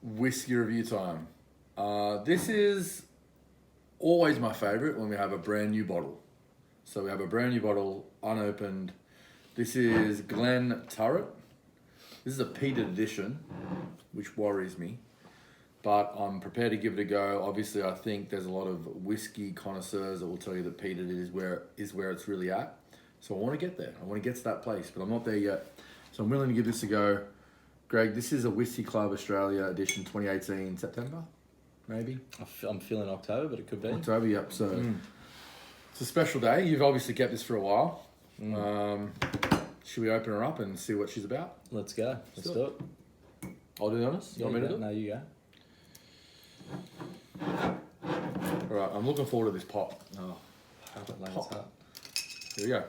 Whiskey review time. This is always my favourite when we have a brand new bottle. So we have a brand new bottle, unopened. This is Glenturret. This is a peated edition, which worries me. But I'm prepared to give it a go. Obviously, I think there's a lot of whiskey connoisseurs that will tell you that peated is where it's really at. So I want to get there. I want to get to that place, but I'm not there yet. So I'm willing to give this a go. Greg, this is a Whiskey Club Australia edition 2018 September, maybe? I'm feeling October, but it could be. October, yep. So it's a special day. You've obviously kept this for a while. Should we open her up and see what she's about? Let's go. Let's do it. I'll do the honors. You want me to do it? No, you go. All right, I'm looking forward to this pop. Oh, have it later. Pop. Here we go.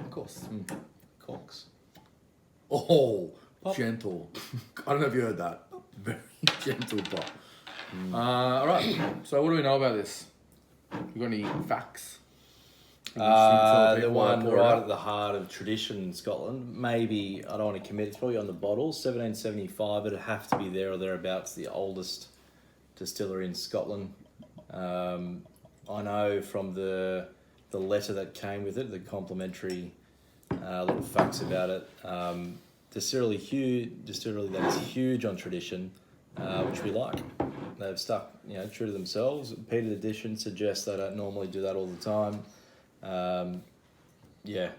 Of course. Corks. Oh, pop. Gentle. I don't know if you heard that. Very gentle pop. All right, so what do we know about this? You got any facts? The one right at the heart of tradition in Scotland. Maybe, I don't want to commit, it's probably on the bottle. 1775, it'd have to be there or thereabouts, the oldest distillery in Scotland. I know from the letter that came with it, the complimentary little facts about it. Distillery that is huge on tradition, which we like. They've stuck, true to themselves. Peated edition suggests they don't normally do that all the time.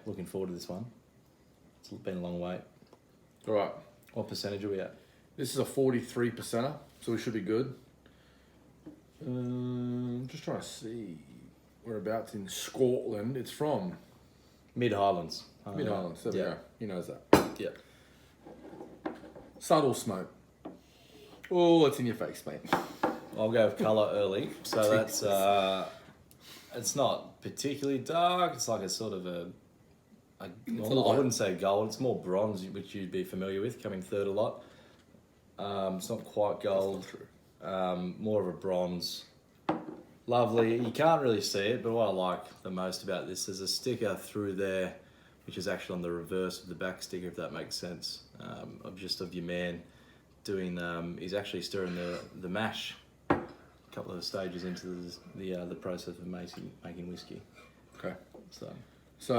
Looking forward to this one. It's been a long wait. All right. What percentage are we at? This is a 43%er, so we should be good. Just trying to see whereabouts in Scotland it's from. Mid-Highlands. Mid-Highlands, there we go. He knows that. Yeah. Subtle smoke. Oh, it's in your face, mate. I'll go with colour early. So that's, it's not particularly dark. It's like a sort of I wouldn't say gold. It's more bronze, which you'd be familiar with, coming third a lot. It's not quite gold. That's not true. More of a bronze. Lovely. You can't really see it, but what I like the most about this is a sticker through there, which is actually on the reverse of the back sticker, if that makes sense. Of your man doing. He's actually stirring the mash. A couple of stages into the process of making whiskey. Okay. So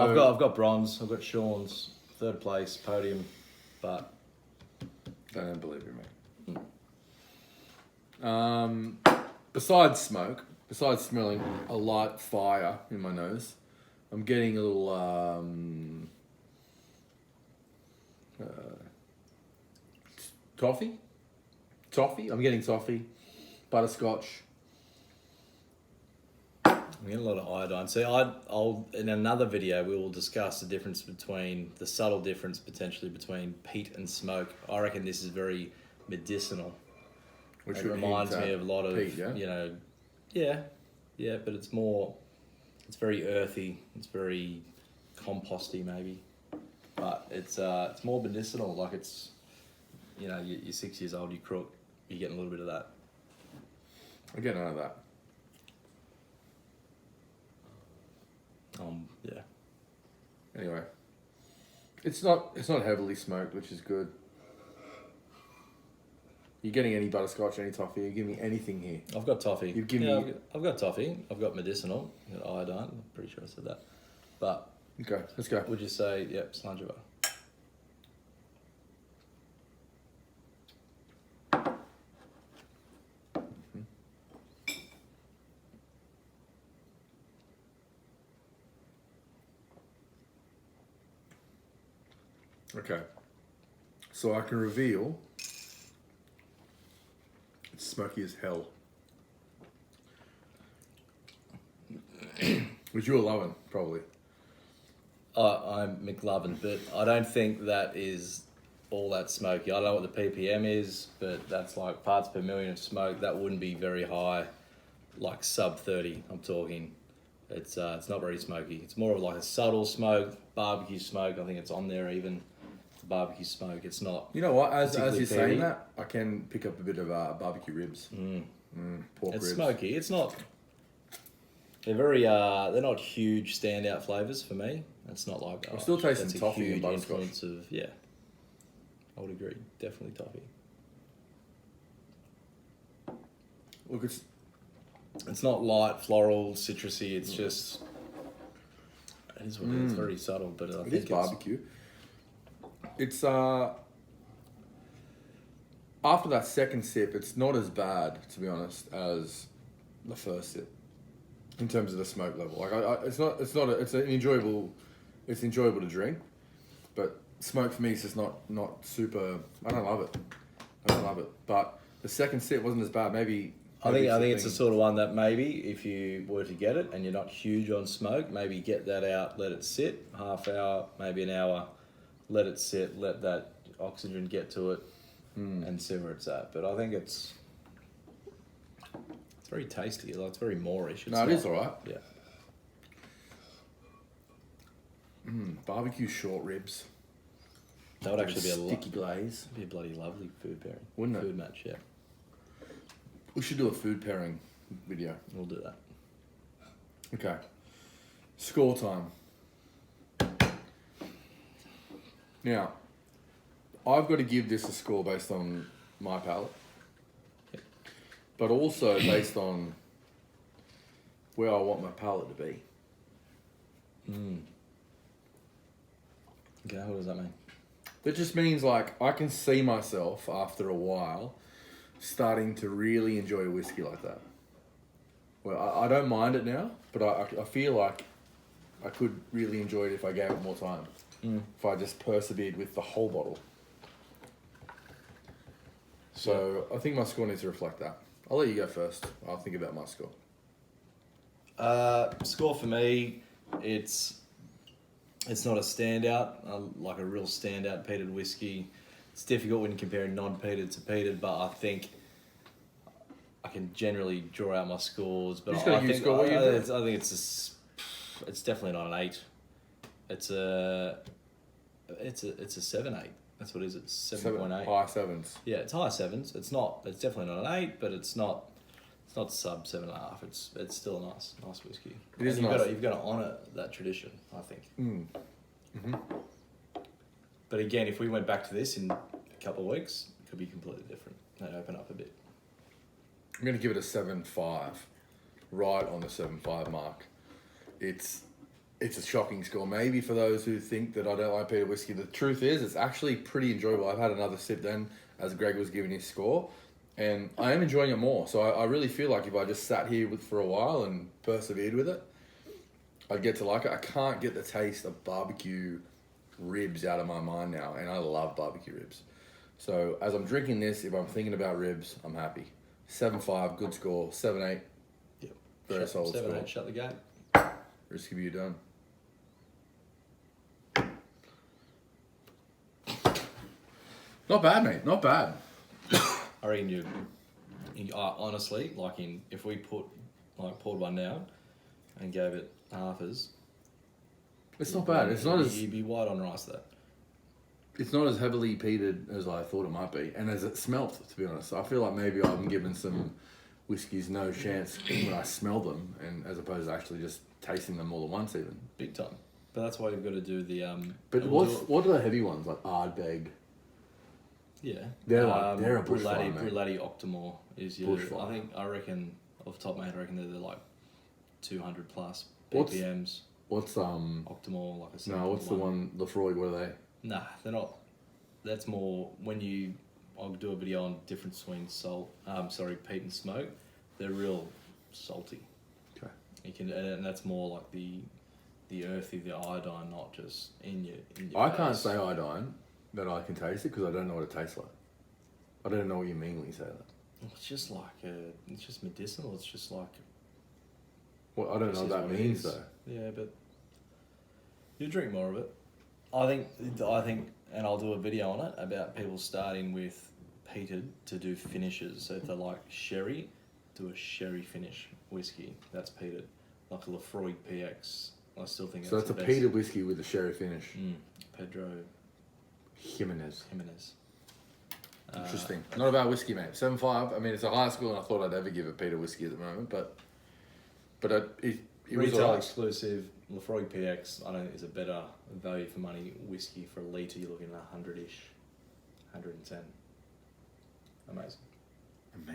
I've got bronze. I've got Sean's third place podium, but I don't believe you, mate. Besides smoke, besides smelling a light fire in my nose, I'm getting a little toffee. I'm getting toffee, butterscotch. I'm getting a lot of iodine. So I'll in another video we will discuss the subtle difference potentially between peat and smoke. I reckon this is very medicinal. Which it reminds me of a lot of peat, yeah? But it's very earthy. It's very composty maybe, but it's more medicinal. Like it's, you're 6 years old, you crook, you're getting a little bit of that. I get none of that. Yeah. Anyway, it's not heavily smoked, which is good. You getting any butterscotch, any toffee? You give me anything here. I've got toffee. You've given me. I've got toffee. I've got medicinal. I've got iodine. I'm pretty sure I said that. But Okay, let's go. would you say slunge over? Okay, so I can reveal it's smoky as hell. Which you're loving, probably. I'm McLovin, but I don't think that is all that smoky. I don't know what the ppm is, but that's like parts per million of smoke. That wouldn't be very high, like sub 30. I'm talking. It's not very smoky. It's more of like a subtle smoke, barbecue smoke. I think it's on there even. The barbecue smoke. It's not. You know what? As you're particularly saying peaty. that, I can pick up a bit of barbecue ribs. Pork It's ribs. smoky. It's not. They're very. They're not huge standout flavors for me. It's not like. I'm still tasting that's a toffee and huge butterscotch. influence of I would agree. Definitely toffee. Look, It's not light, floral, citrusy. It's just... It is what it is. It's very subtle, but I think it's barbecue. It's after that second sip, it's not as bad, to be honest, as the first sip in terms of the smoke level. Like it's enjoyable to drink, but smoke for me is just not super. I don't love it. But the second sip wasn't as bad. Maybe I think it's the sort of one that maybe if you were to get it and you're not huge on smoke, maybe get that out, let it sit half hour, maybe an hour, let it sit, let that oxygen get to it, and see where it's at. But I think it's very tasty. Like, it's very moreish. It is alright. Yeah. Barbecue short ribs. That would actually be a sticky glaze. Be a bloody lovely food pairing. Wouldn't it? Food match, yeah. We should do a food pairing video. We'll do that. Okay. Score time. Now, I've got to give this a score based on my palate, but also based on where I want my palate to be. Okay, what does that mean? That just means, like, I can see myself after a while starting to really enjoy a whiskey like that. Well, I don't mind it now, but I feel like I could really enjoy it if I gave it more time. If I just persevered with the whole bottle. So I think my score needs to reflect that. I'll let you go first. I'll think about my score. Score for me, it's not a standout, like a real standout peated whiskey. It's difficult when comparing non-peated to peated, but I think I can generally draw out my scores. But I think it's definitely not an 8. It's a 7-8. That's what it is. It's 7.8. High 7s. Yeah, it's high 7s. It's definitely not an 8, but it's not sub 7.5. It's still a nice whiskey. It is nice. You've got to honour that tradition, I think. Mm-hmm. But again, if we went back to this in a couple of weeks, it could be completely different. They'd open up a bit. I'm going to give it a 7.5, right on the 7.5 mark. It's a shocking score. Maybe for those who think that I don't like peated whiskey, the truth is it's actually pretty enjoyable. I've had another sip then as Greg was giving his score, and I am enjoying it more. So I really feel like if I just sat here for a while and persevered with it, I'd get to like it. I can't get the taste of barbecue ribs out of my mind now, and I love barbecue ribs. So as I'm drinking this, if I'm thinking about ribs, I'm happy. 7.5, good score. 7.8, Yep. very solid 7, score. 8, shut the gate. Risky view done. Not bad, mate. Not bad. I reckon you honestly, if we poured one down and gave it halfers, It's not bad. It's not as you'd be white on rice that. it's not as heavily peated as I thought it might be, and as it smelt. To be honest, I feel like maybe I'm giving some whiskies no chance when I smell them, and as opposed to actually just tasting them all at once, even. Big time. But that's why you've got to do the But what are the heavy ones like Ardbeg? Yeah, They're a bushfire, mate. Brulati Octomore is your. Bushfire. I reckon off the top of my head, I reckon they're like 200 plus What's- BPMs. What's Octomore, like I said. No, what's the one? Lefroy. What are they? Nah, they're not. That's more when you. I'll do a video on difference between peat and smoke. They're real salty. Okay. You can, and that's more like the earthy, the iodine, not just in your I face. can't say iodine that I can taste it because I don't know what it tastes like. I don't know what you mean when you say that. It's just like it's just medicinal. It's just like. Well, I don't know what that means though. Yeah, but you drink more of it. I think, and I'll do a video on it about people starting with peated to do finishes. So if they like sherry, do a sherry finish whiskey. That's peated, like a Lefroy PX. I still think So that's a the peated whiskey with a sherry finish. Pedro Jimenez. Interesting. Uh, Not a bad whiskey, mate. 7.5. I mean, it's a higher score than I thought I'd ever give a peated whiskey at the moment, but it was Retail alright. exclusive Lefroy PX. I don't think is a better value for money whiskey for a litre. You're looking at 100-ish, 110. Amazing.